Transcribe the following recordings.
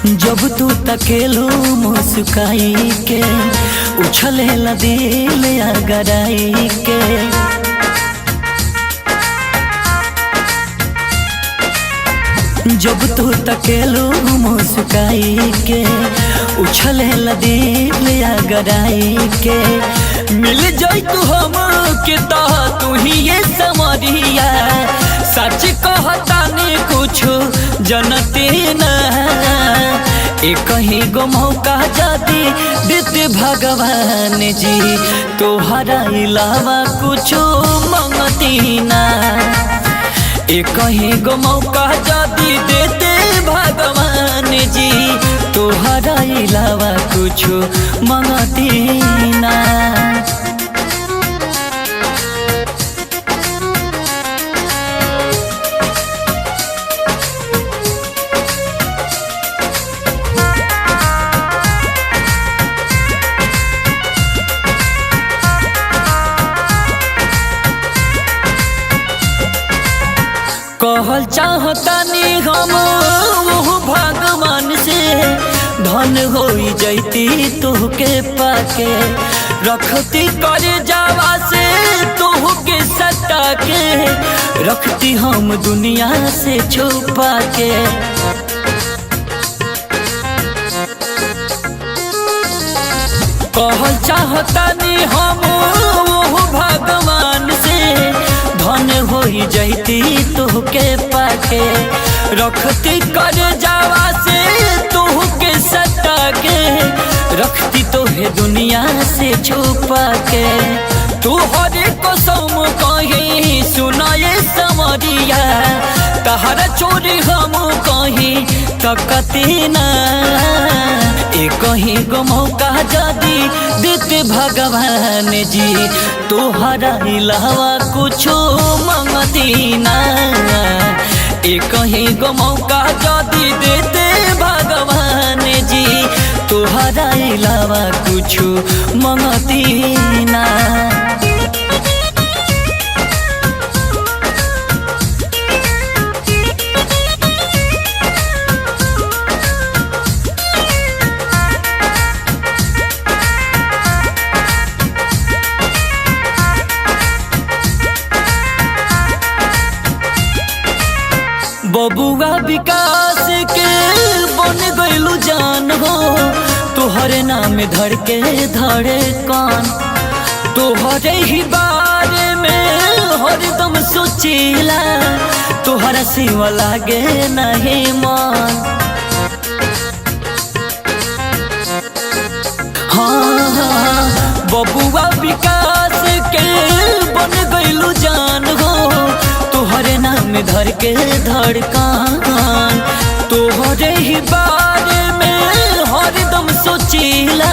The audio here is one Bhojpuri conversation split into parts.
जब तू तकेलो मुस्काई के उछले ला दिल गराई के। जब तू तकेलो मुस्काई के उछले ला दिल गराई के। मिल जाई तू हम के तू ही ये समरिया। सच कहता ने कुछ जनते न एक ही गो मौका जाती देते भगवान जी। तोहरा अलावा कुछ मंगती ना। एक ही गो मौका जाती देते भगवान जी। तोहरा अलावा कुछ मंगती ना। कहल चाहतानी हम वो भगवान से धन हो जैती तुहके पाके। रखती करे जावा से तुहके सटा के। रखती हम दुनिया से छुपा के। कहल चाहतानी हम वो भगवान से धन हो जैती तुहके पाके। रखती कर जावा से तुहके सटा के। रखती तोहे दुनिया से छुपा के। तुहरे कसम कही सुनाए समरिया। तहरा चोरी हम कही तकती ना। एक ही गो मौका जदी देते भगवान जी। तोहरा अलावा कुछ मंगती ना। एक ही गो मौका जदी देते भगवान जी। तोहरा अलावा कुछ मंगती ना। बबुआ विकास के बन गइलू जान हो। तोहरे नाम धर के धरे कान। तोहरे ही बारे में हरदम सोचिला। तोहरा सिवा लागे नहीं मन। हाँ बबुआ विकास के बन गइलू जान हो। तोहरे नाम धर के धड़कान। तोहरे ही बारे में हरदम सोचिला।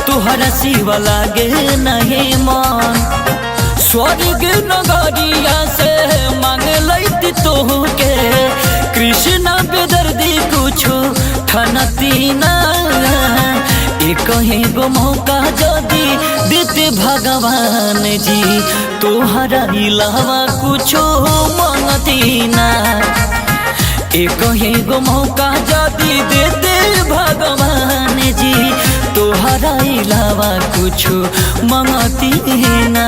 तोहरा सिवा लागे नहीं मन। स्वर्ग नगरिया से मांग लैती तोहके। कृष्ण बेदर्दी कुछ ठनती ना। एक ही गो मौका जदी देते भगवान जी। तोहरा अलावा कुछ मंगती ना। एक ही गो मौका जदी देते भगवान जी। तोहरा अलावा कुछ मंगती ना।